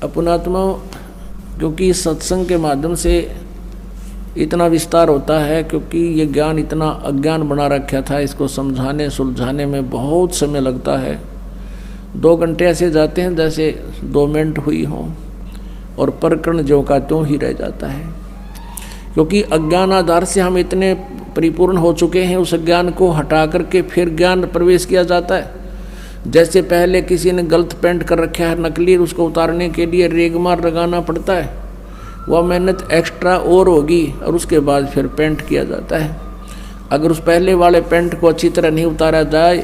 पुण्यात्माओं, क्योंकि सत्संग के माध्यम से इतना विस्तार होता है, क्योंकि ये ज्ञान इतना अज्ञान बना रखा था, इसको समझाने सुलझाने में बहुत समय लगता है। 2 घंटे ऐसे जाते हैं जैसे 2 मिनट हुई हों, और प्रकरण ज्यों का त्यों ही रह जाता है, क्योंकि अज्ञान आधार से हम इतने परिपूर्ण हो चुके हैं। उस ज्ञान को हटा करके फिर ज्ञान प्रवेश किया जाता है। जैसे पहले किसी ने गलत पेंट कर रखा है नकली, उसको उतारने के लिए रेगमार लगाना पड़ता है, वह मेहनत एक्स्ट्रा और होगी, और उसके बाद फिर पेंट किया जाता है। अगर उस पहले वाले पेंट को अच्छी तरह नहीं उतारा जाए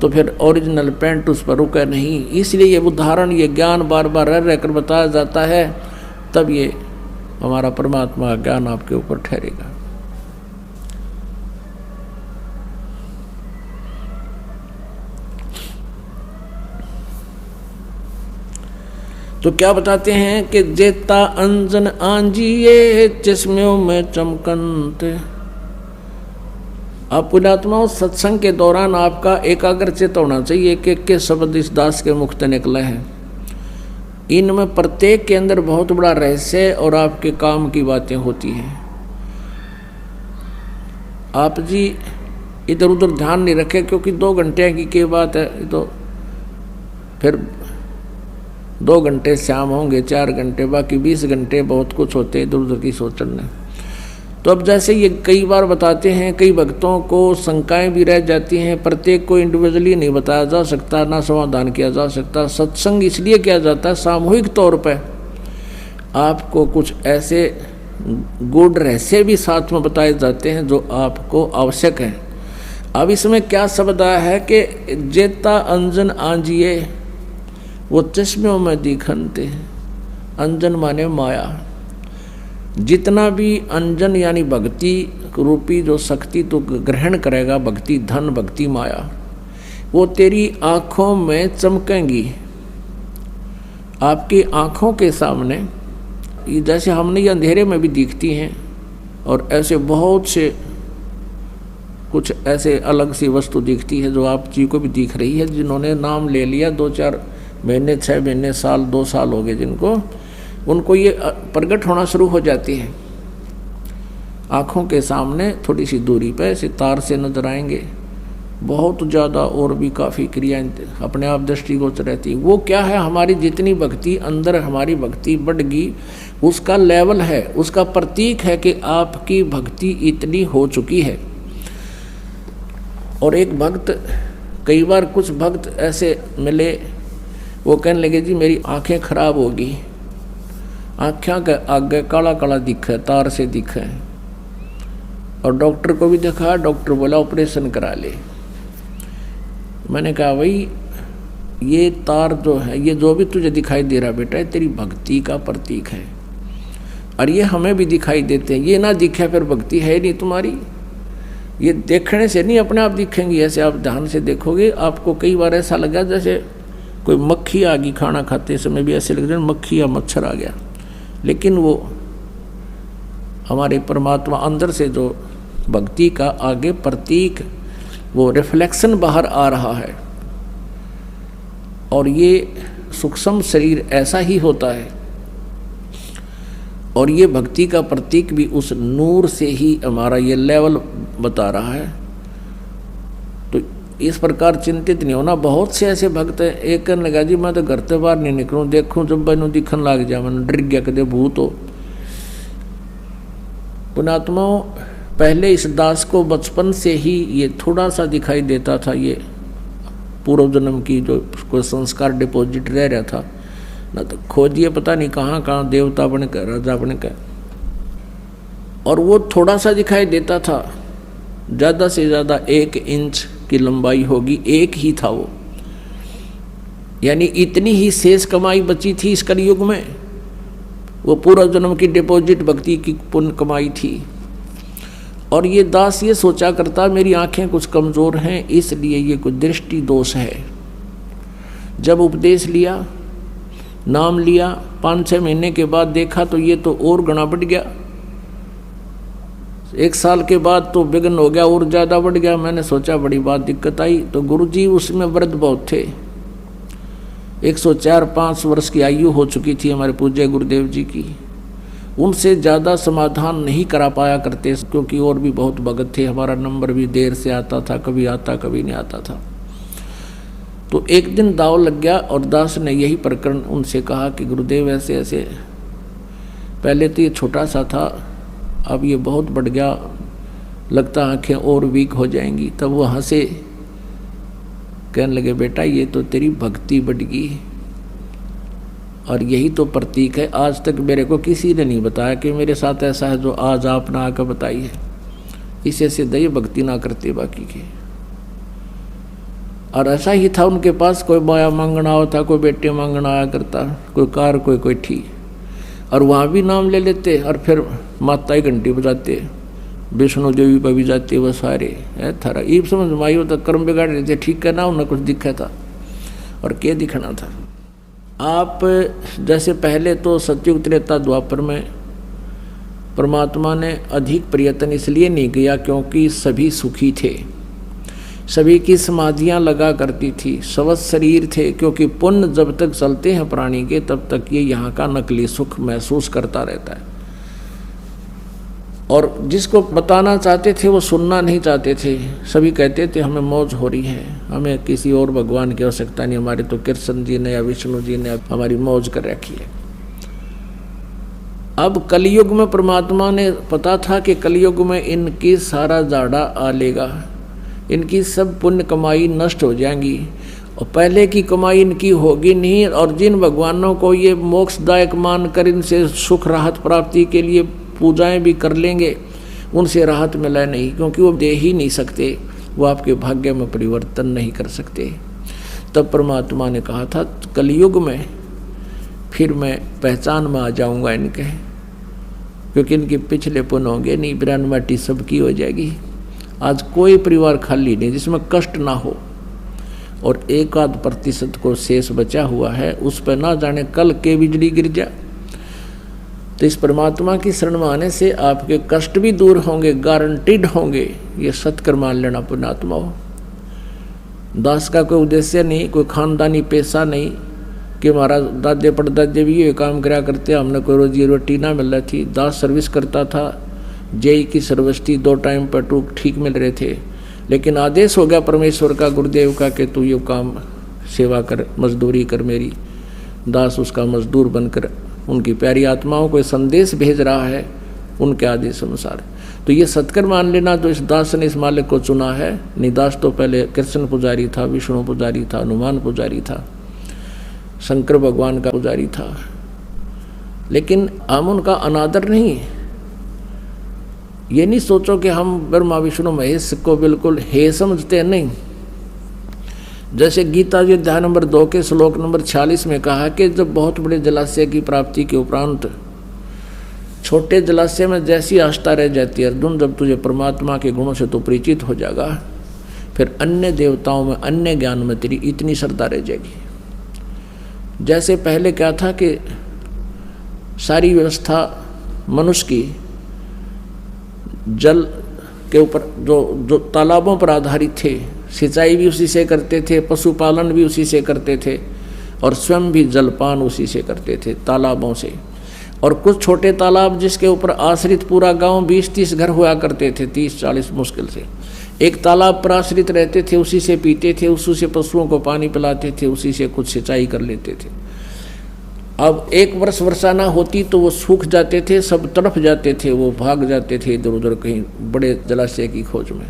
तो फिर ओरिजिनल पेंट उस पर रुका नहीं। इसलिए ये उदाहरण, ये ज्ञान बार बार रह रहकर बताया जाता है, तब ये हमारा परमात्मा ज्ञान आपके ऊपर ठहरेगा। तो क्या बताते हैं कि जेता अंजन आंजिए चश्मों में चमकंत। आप पुण्यात्माओं, सत्संग के दौरान आपका एकाग्रचित होना चाहिए। एक के शब्द इस दास के मुख से निकले हैं, इनमें प्रत्येक के अंदर बहुत बड़ा रहस्य और आपके काम की बातें होती हैं। आप जी इधर उधर ध्यान नहीं रखे, क्योंकि 2 घंटे की क्या बात है, तो फिर 2 घंटे शाम होंगे, 4 घंटे, बाकी 20 घंटे बहुत कुछ होते इधर उधर की सोचने। तो अब जैसे ये कई बार बताते हैं, कई भक्तों को शंकाएं भी रह जाती हैं, प्रत्येक को इंडिविजुअली नहीं बताया जा सकता, ना समाधान किया जा सकता। सत्संग इसलिए किया जाता है सामूहिक तौर पर, आपको कुछ ऐसे गूढ़ रहस्य भी साथ में बताए जाते हैं जो आपको आवश्यक है। अब इसमें क्या शब्द आया है कि जेता अंजन आंजिए, वो चश्मों में दिखनते। अंजन माने माया। जितना भी अंजन यानी भक्ति रूपी जो शक्ति तो ग्रहण करेगा, भक्ति धन, भक्ति माया, वो तेरी आँखों में चमकेंगी। आपकी आँखों के सामने जैसे हमने ये अंधेरे में भी दिखती हैं, और ऐसे बहुत से कुछ ऐसे अलग सी वस्तु दिखती है जो आप जी को भी दिख रही है। जिन्होंने नाम ले लिया 2-4 महीने, 6 महीने, साल, 2 साल हो गए जिनको, उनको ये प्रकट होना शुरू हो जाती है। आँखों के सामने थोड़ी सी दूरी पर ऐसे तार से नजर आएंगे, बहुत ज़्यादा और भी काफ़ी क्रियाएं अपने आप दृष्टिगोचर रहती। वो क्या है, हमारी जितनी भक्ति अंदर, हमारी भक्ति बढ़गी, उसका लेवल है, उसका प्रतीक है कि आपकी भक्ति इतनी हो चुकी है। और एक भक्त, कई बार कुछ भक्त ऐसे मिले, वो कहने लगे जी मेरी आंखें खराब होगी, आँखें के आगे काला काला दिखे, तार से दिखे, और डॉक्टर को भी दिखा, डॉक्टर बोला ऑपरेशन करा ले। मैंने कहा भाई ये तार जो है, ये जो भी तुझे दिखाई दे रहा बेटा, ये तेरी भक्ति का प्रतीक है, और ये हमें भी दिखाई देते हैं। ये ना दिखे फिर भक्ति है नहीं तुम्हारी। ये देखने से नहीं अपने आप दिखेंगी, ऐसे आप ध्यान से देखोगे। आपको कई बार ऐसा लगा जैसे कोई मक्खी आ गई, खाना खाते समय भी ऐसे लग रहा है मक्खी या मच्छर आ गया, लेकिन वो हमारे परमात्मा अंदर से जो भक्ति का आगे प्रतीक, वो रिफ्लेक्शन बाहर आ रहा है। और ये सूक्ष्म शरीर ऐसा ही होता है, और ये भक्ति का प्रतीक भी उस नूर से ही हमारा ये लेवल बता रहा है। तो इस प्रकार चिंतित नहीं होना। बहुत से ऐसे भक्त हैं, एक कहने लगा जी मैं तो घर से बाहर नहीं निकलूँ, देखूँ जब मैंने दिखन लग जाए, मैंने डर गया कदे भूत हो। पुण्यात्माओं, पहले इस दास को बचपन से ही ये थोड़ा सा दिखाई देता था, ये पूर्व जन्म की जो कोई संस्कार डिपॉजिट रह रहा था ना, तो खोजिए पता नहीं कहाँ कहाँ देवता बन कर, राजा बन कर, और वो थोड़ा सा दिखाई देता था। ज़्यादा से ज़्यादा 1 इंच की लंबाई होगी, एक ही था वो, यानी इतनी ही शेष कमाई बची थी इस कलयुग में। वो पूर्व जन्म की डिपॉजिट भक्ति की पुण्य कमाई थी। और ये दास ये सोचा करता मेरी आंखें कुछ कमज़ोर हैं, इसलिए ये कुछ दृष्टि दोष है। जब उपदेश लिया, नाम लिया, 5-6 महीने के बाद देखा तो ये तो और गुना बढ़ गया। 1 साल के बाद तो विघ्न हो गया, और ज़्यादा बढ़ गया। मैंने सोचा बड़ी बात दिक्कत आई, तो गुरुजी उसमें वृद्ध बहुत थे, 104-5 वर्ष की आयु हो चुकी थी हमारे पूज्य गुरुदेव जी की। उनसे ज़्यादा समाधान नहीं करा पाया करते, क्योंकि और भी बहुत भगत थे। हमारा नंबर भी देर से आता था, कभी आता कभी नहीं आता था। तो एक दिन दाव लग गया और दास ने यही प्रकरण उनसे कहा कि गुरुदेव ऐसे ऐसे, पहले तो ये छोटा सा था, अब ये बहुत बढ़ गया, लगता आंखें और वीक हो जाएंगी। तब वो हंसे, कहने लगे बेटा ये तो तेरी भक्ति बढ़ गई, और यही तो प्रतीक है। आज तक मेरे को किसी ने नहीं बताया कि मेरे साथ ऐसा है जो आज आपने आकर बताई है। इसे से दई भक्ति ना करते बाकी के। और ऐसा ही था उनके पास, कोई माया मांगना होता, कोई बेटे मांगना आया करता, कोई कार कोई ठी, और वहाँ भी नाम ले लेते और फिर माता ही घंटी बजाते, विष्णु देवी पर भी जाते वो सारे है थारा। ये समझ में आई तो कर्म बिगाड़ रहे थे, ठीक है ना, उन्हें कुछ दिखा था और क्या दिखना था। आप जैसे पहले तो सतयुग त्रेता द्वापर में परमात्मा ने अधिक प्रयत्न इसलिए नहीं किया क्योंकि सभी सुखी थे, सभी की समाधियां लगा करती थी, स्वस्थ शरीर थे, क्योंकि पुण्य जब तक चलते हैं प्राणी के तब तक ये यहाँ का नकली सुख महसूस करता रहता है। और जिसको बताना चाहते थे वो सुनना नहीं चाहते थे। सभी कहते थे हमें मौज हो रही है, हमें किसी और भगवान की आवश्यकता नहीं, हमारे तो कृष्ण जी ने या विष्णु जी ने हमारी मौज कर रखी है। अब कलयुग में परमात्मा ने पता था कि कलयुग में इनकी सारा जाड़ा आ लेगा, इनकी सब पुण्य कमाई नष्ट हो जाएंगी और पहले की कमाई इनकी होगी नहीं। और जिन भगवानों को ये मोक्षदायक मानकर इनसे सुख राहत प्राप्ति के लिए पूजाएं भी कर लेंगे, उनसे राहत मिला नहीं, क्योंकि वो दे ही नहीं सकते, वो आपके भाग्य में परिवर्तन नहीं कर सकते। तब परमात्मा ने कहा था कलयुग में फिर मैं पहचान में आ जाऊंगा इनके, क्योंकि इनके पिछले पुण्य होंगे नहीं, 92 सबकी हो जाएगी। आज कोई परिवार खाली नहीं जिसमें कष्ट ना हो, और 1% को शेष बचा हुआ है, उस पर ना जाने कल के बिजली गिर जाए। तो इस परमात्मा की शरण में आने से आपके कष्ट भी दूर होंगे, गारंटीड होंगे। ये सत्कर्म मान लेना पुण्यात्मा हो। दास का कोई उद्देश्य नहीं, कोई खानदानी पैसा नहीं कि हमारा दादे परदादे भी ये काम करा करते, हमने कोई रोजी रोटी ना मिल रही थी। दास सर्विस करता था, जेई की सर्विस थी, 2 टाइम पर टूक ठीक मिल रहे थे, लेकिन आदेश हो गया परमेश्वर का, गुरुदेव का, कि तू ये काम सेवा कर, मजदूरी कर मेरी। दास उसका मजदूर बनकर उनकी प्यारी आत्माओं को संदेश भेज रहा है उनके आदेश अनुसार। तो ये सत्कर्म मान लेना। तो इस दास ने इस मालिक को चुना है। नहीं, दास तो पहले कृष्ण पुजारी था, विष्णु पुजारी था, हनुमान पुजारी था, शंकर भगवान का पुजारी था, लेकिन हम उनका अनादर नहीं। ये नहीं सोचो कि हम ब्रह्मा विष्णु महेश को बिल्कुल हे समझते हैं, नहीं। जैसे गीता जी अध्याय नंबर 2 के श्लोक नंबर 46 में कहा कि जब बहुत बड़े जलाशय की प्राप्ति के उपरांत छोटे जलाशय में जैसी आस्था रह जाती है, अर्जुन जब तुझे परमात्मा के गुणों से तो परिचित हो जाएगा, फिर अन्य देवताओं में, अन्य ज्ञान में तेरी इतनी श्रद्धा रह जाएगी। जैसे पहले क्या था कि सारी व्यवस्था मनुष्य की जल के ऊपर जो तालाबों पर आधारित थे, सिंचाई भी उसी से करते थे, पशुपालन भी उसी से करते थे, और स्वयं भी जलपान उसी से करते थे, तालाबों से। और कुछ छोटे तालाब जिसके ऊपर आश्रित पूरा गांव 20-30 घर हुआ करते थे, 30-40 मुश्किल से एक तालाब पर आश्रित रहते थे, उसी से पीते थे, उसी से पशुओं को पानी पिलाते थे, उसी से कुछ सिंचाई कर लेते थे। अब एक वर्ष वर्षा ना होती तो वो सूख जाते थे, सब तड़फ जाते थे, वो भाग जाते थे इधर उधर कहीं बड़े जलाशय की खोज में।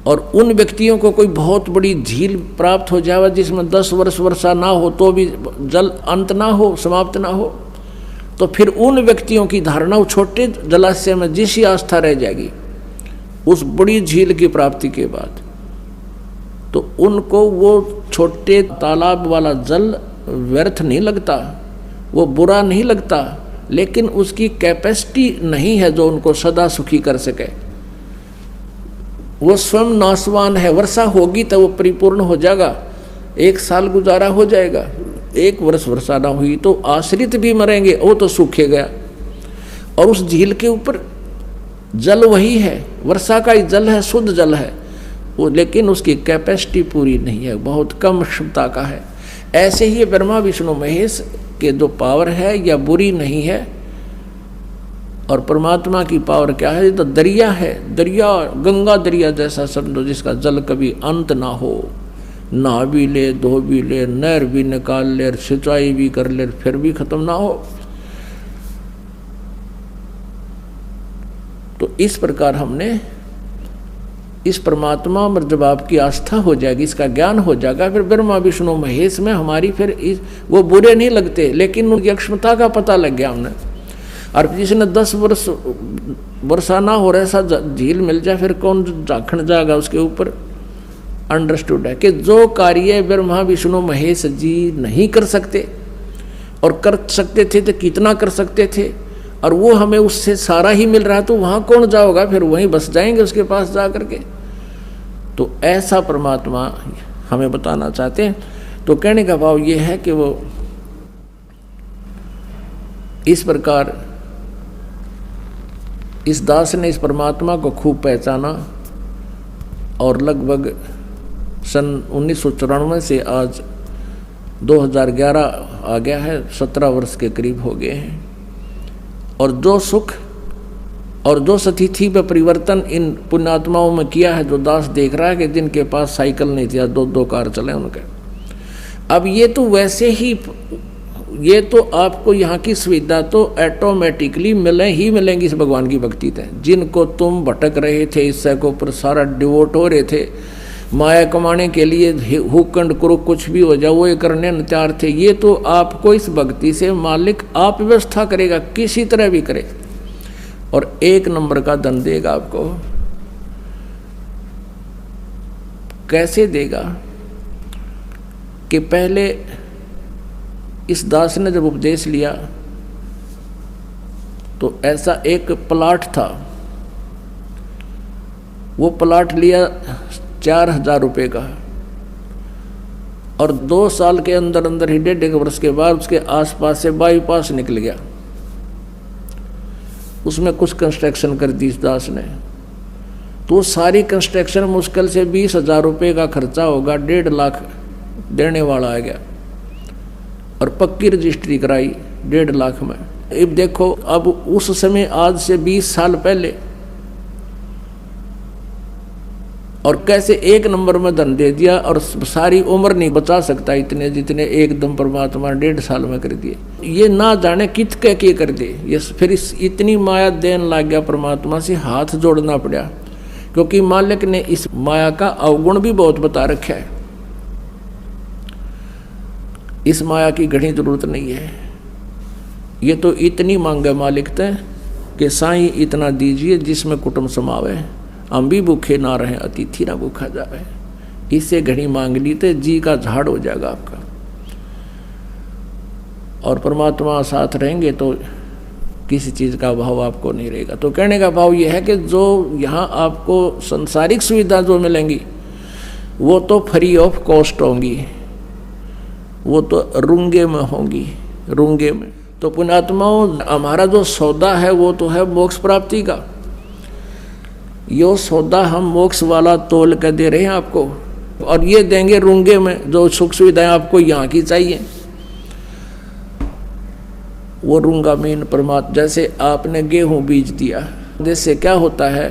और उन व्यक्तियों को कोई बहुत बड़ी झील प्राप्त हो जाए जिसमें 10 वर्ष वर्षा ना हो तो भी जल अंत ना हो, समाप्त ना हो, तो फिर उन व्यक्तियों की धारणा उस छोटे जलाशय में जैसी आस्था रह जाएगी उस बड़ी झील की प्राप्ति के बाद, तो उनको वो छोटे तालाब वाला जल व्यर्थ नहीं लगता, वो बुरा नहीं लगता, लेकिन उसकी कैपेसिटी नहीं है जो उनको सदा सुखी कर सके। वो स्वयं नाशवान है। वर्षा होगी तो वो परिपूर्ण हो जाएगा, 1 साल गुजारा हो जाएगा। 1 वर्ष वर्षा ना हुई तो आश्रित भी मरेंगे, वो तो सूखे गया। और उस झील के ऊपर जल वही है, वर्षा का ही जल है, शुद्ध जल है वो, लेकिन उसकी कैपेसिटी पूरी नहीं है, बहुत कम क्षमता का है। ऐसे ही ब्रह्मा विष्णु महेश के जो पावर है या बुरी नहीं है, और परमात्मा की पावर क्या है, ये तो दरिया है, दरिया गंगा दरिया जैसा समझो, जिसका जल कभी अंत ना हो, नहा भी ले, धो भी ले, नहर भी निकाल ले, सिंचाई भी कर ले, फिर भी खत्म ना हो। तो इस प्रकार हमने इस परमात्मा पर जब आपकी आस्था हो जाएगी, इसका ज्ञान हो जाएगा, फिर ब्रह्मा विष्णु महेश में हमारी फिर वो बुरे नहीं लगते, लेकिन उनकी अक्षमता का पता लग गया हमने। और जिसने 10 वर्षा ना हो रहा ऐसा झील मिल जाए, फिर कौन झांकण जाएगा उसके ऊपर। अंडरस्टूड है कि जो कार्य ब्रह्मा विष्णु महेश जी नहीं कर सकते, और कर सकते थे तो कितना कर सकते थे, और वो हमें उससे सारा ही मिल रहा है, तो वहाँ कौन जाओगा, फिर वहीं बस जाएंगे उसके पास जा करके। तो ऐसा परमात्मा हमें बताना चाहते हैं। तो कहने का भाव ये है कि वो इस प्रकार इस दास ने इस परमात्मा को खूब पहचाना, और लगभग सन 1994 से आज 2011 आ गया है, 17 वर्ष के करीब हो गए हैं। और जो सुख और जो स्थिति पे परिवर्तन इन पुण्यात्माओं में किया है, जो दास देख रहा है कि जिनके पास साइकिल नहीं थी, 2-2 कार चले उनके, अब ये तो वैसे ही, ये तो आपको यहाँ की सुविधा तो ऑटोमेटिकली मिलेंगी इस भगवान की भक्ति से। जिनको तुम भटक रहे थे, इससे को ऊपर सारा डिवोट हो रहे थे, माया कमाने के लिए हुकंड करो, कुछ भी हो जाए वो ये करने न तैयार थे, ये तो आपको इस भक्ति से मालिक आप व्यवस्था करेगा, किसी तरह भी करे, और 1 नंबर का धन देगा आपको। कैसे देगा कि पहले इस दास ने जब उपदेश लिया तो ऐसा एक प्लाट था, वो प्लाट लिया 4000 रुपये का, और 2 साल के अंदर अंदर ही 1.5 वर्ष के बाद उसके आसपास से बाईपास निकल गया। उसमें कुछ कंस्ट्रक्शन कर दी इस दास ने, तो सारी कंस्ट्रक्शन मुश्किल से 20,000 रुपये का खर्चा होगा, 1.5 लाख देने वाला आ गया, और पक्की रजिस्ट्री कराई 1.5 लाख में। अब देखो, अब उस समय आज से 20 साल पहले, और कैसे 1 नंबर में धन दे दिया, और सारी उम्र नहीं बचा सकता इतने जितने एकदम परमात्मा 1.5 साल में कर दिए। ये ना जाने कित कह के कर दे, ये फिर इतनी माया देन लग गया, परमात्मा से हाथ जोड़ना पड़ा, क्योंकि मालिक ने इस माया का अवगुण भी बहुत बता रखा है। इस माया की घनी जरूरत नहीं है, ये तो इतनी मांगे मालिक ते कि साईं इतना दीजिए जिसमें कुटुंब समावे, हम भी भूखे ना रहे, अतिथि ना भूखा जावे। इससे घड़ी मांग ली तो जी का झाड़ हो जाएगा आपका, और परमात्मा साथ रहेंगे तो किसी चीज़ का भाव आपको नहीं रहेगा। तो कहने का भाव ये है कि जो यहाँ आपको संसारिक सुविधा जो मिलेंगी वो तो फ्री ऑफ कॉस्ट होंगी, वो तो रुंगे में होंगी, रुंगे में। तो पुण्यात्माओं, हमारा जो सौदा है वो तो है मोक्ष प्राप्ति का। यो सौदा हम मोक्ष वाला तोल कर दे रहे हैं आपको, और ये देंगे रुंगे में जो सुख सुविधाएं आपको यहाँ की चाहिए। वो रुंगा मीन परमात्मा, जैसे आपने गेहूं बीज दिया, जैसे क्या होता है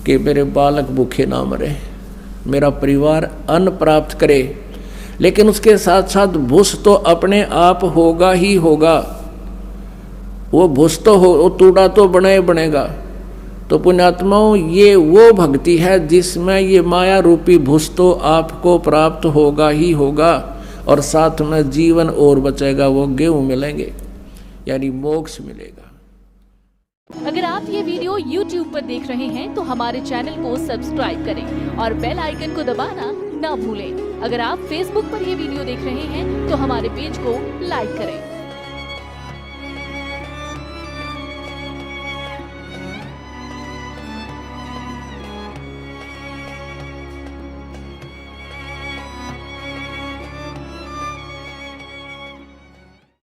कि मेरे बालक भूखे ना मरे, मेरा परिवार अन्न प्राप्त करे, लेकिन उसके साथ साथ भूस तो अपने आप होगा ही होगा। वो भूस तो हो, वो तूड़ा तो बनेगा। तो पुण्यात्माओं, ये वो भक्ति है जिसमें ये माया रूपी भूस तो आपको प्राप्त होगा ही होगा, और साथ में जीवन और बचेगा, वो गेहूं मिलेंगे, यानी मोक्ष मिलेगा। अगर आप ये वीडियो YouTube पर देख रहे हैं तो हमारे चैनल को सब्सक्राइब करें और बेल आइकन को दबाना ना भूलें। अगर आप Facebook पर ये वीडियो देख रहे हैं तो हमारे पेज को लाइक करें।